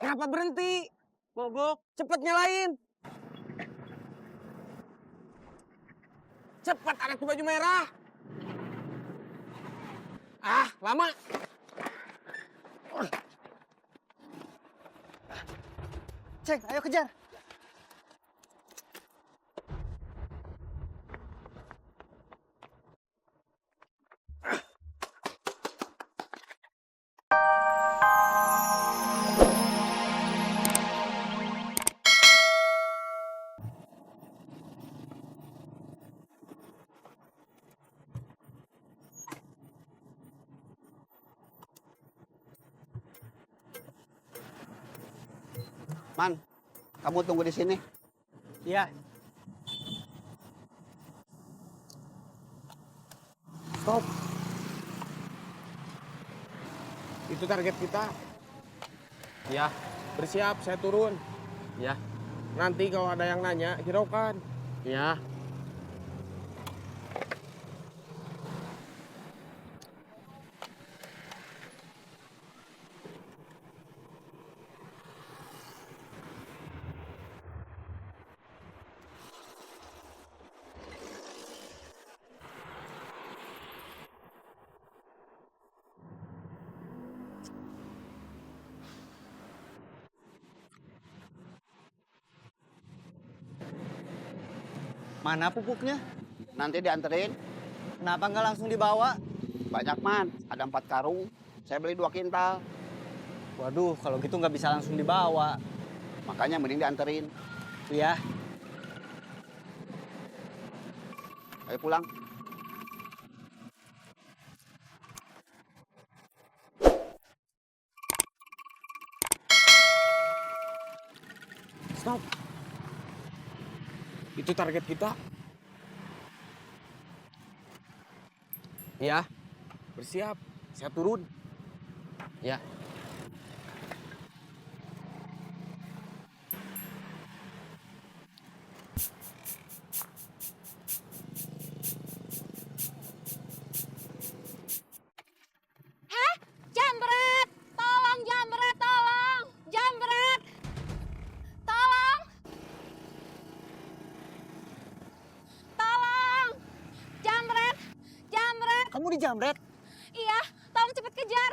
Kenapa berhenti? Mogok, cepet nyalain. Cepat, anak tuh baju merah. Ah, lama. Ceng, ayo kejar. Man, kamu tunggu di sini. Iya. Stop. Itu target kita. Ya, bersiap, saya turun. Ya. Nanti kalau ada yang nanya, hiraukan. Ya. Mana pupuknya? Nanti dianterin. Kenapa nggak langsung dibawa? Banyak man, ada 4 karung. Saya beli 2 kintal. Waduh, kalau gitu nggak bisa langsung dibawa. Makanya mending dianterin. Iya. Ayo pulang. Stop. Itu target kita. Ya, bersiap. Saya turun. Ya. Jambret! Tolong jambret, tolong! Jambret! Tolong! Tolong! Jambret! Jambret! Kamu dijamret? Iya, tolong cepet kejar.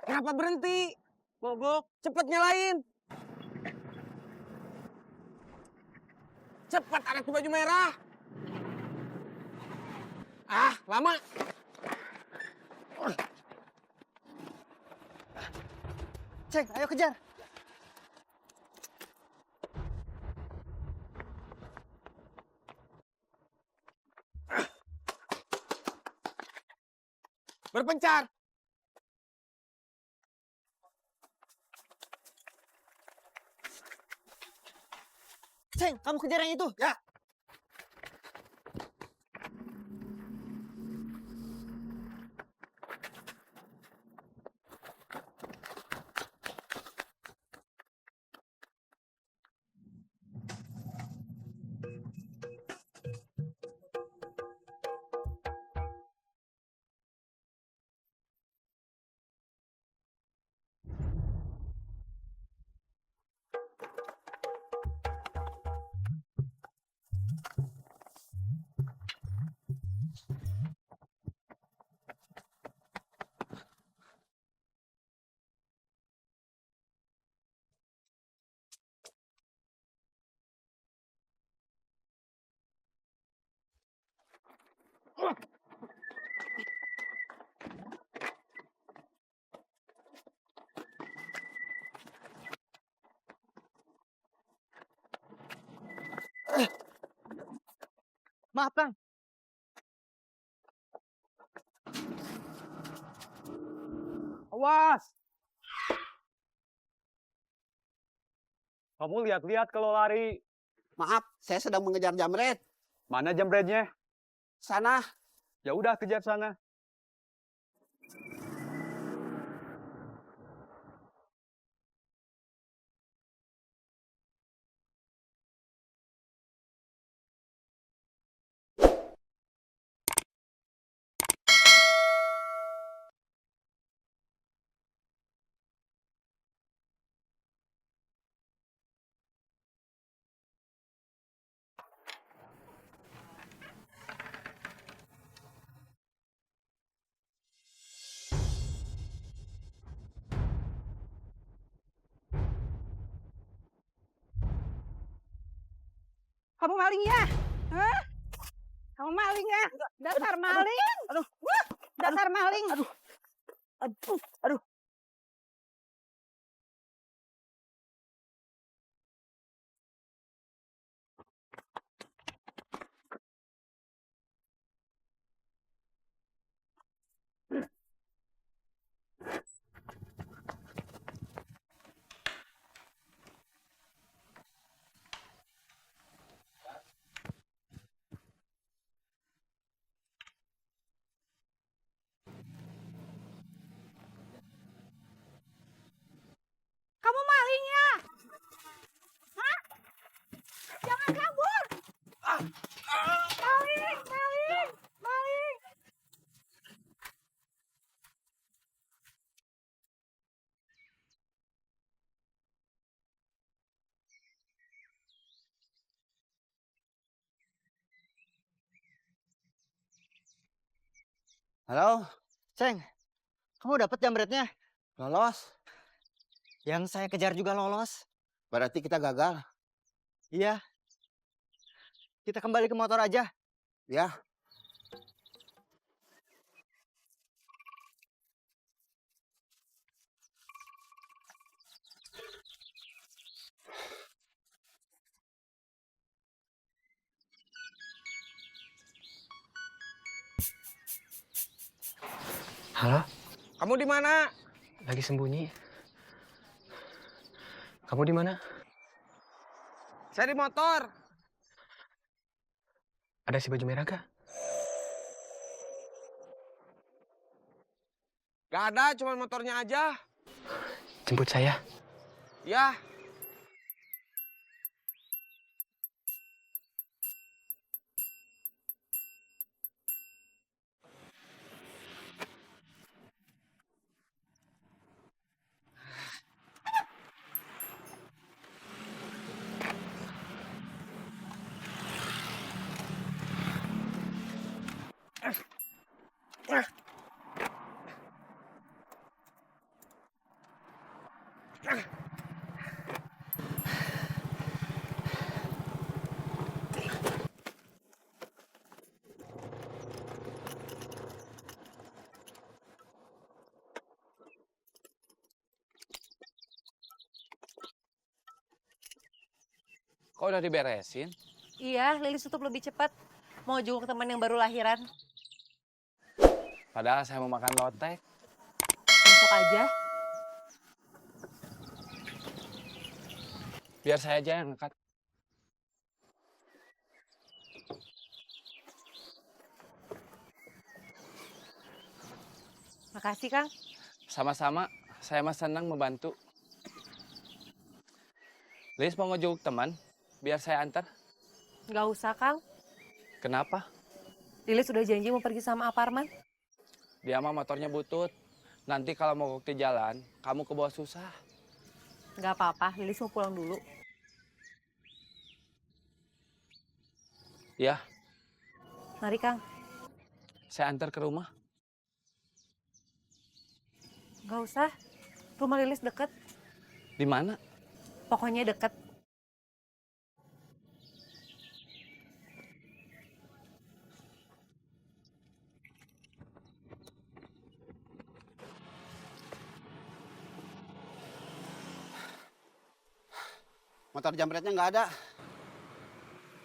Kenapa berhenti? Mogok, cepet nyalain. Cepat, anak tuh baju merah. Ah, lama. Ceng, ayo kejar. Berpencar. Ceng, kamu kejar yang itu. Ya. Maaf, Kang. Awas! Kamu lihat-lihat kalau lari. Maaf, saya sedang mengejar jamret. Mana jambretnya? Sana. Ya udah kejar sana. Kamu maling ya? Hah? Kamu maling ya? Dasar maling. Aduh. Wah, dasar maling. Aduh. Aduh. Kamu maling ya? Hah? Jangan kabur. Maling, maling, maling. Halo, Ceng. Kamu dapat jambretnya? Lolos. Yang saya kejar juga lolos. Berarti kita gagal. Iya. Kita kembali ke motor aja. Ya. Halo, Kamu di mana? lagi sembunyi. Kamu di mana? Saya di motor. Ada si baju merah gak? Gak ada, cuma motornya aja. Jemput saya. Ya. Kok udah diberesin? Iya, Lilis tutup lebih cepat. Mau jenguk teman yang baru lahiran. Padahal saya mau makan lotek. Besok aja. Biar saya aja yang angkat. Makasih, Kang. Sama-sama, saya mah senang membantu. Lilis mau ngejenguk teman, biar saya antar. Nggak usah, Kang. Kenapa? Lilis sudah janji mau pergi sama Aparman. Dia mah motornya butut. Nanti kalau mau ke jalan, kamu ke bawah susah. Nggak apa-apa, Lilis mau pulang dulu. Ya, Mari, Kang. saya antar ke rumah. Nggak usah. Rumah Lilis deket. Di mana? Pokoknya deket. Motor jambretnya nggak ada.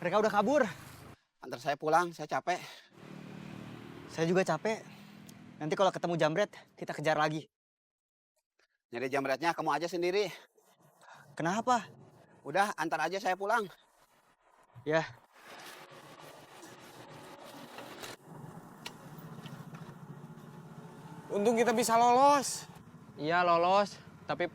Mereka udah kabur. Antar saya pulang, saya capek. Saya juga capek. Nanti kalau ketemu jambret, kita kejar lagi. Nyari jambretnya kamu aja sendiri. Kenapa? Udah, antar aja saya pulang. Ya. Untung kita bisa lolos. Iya lolos, tapi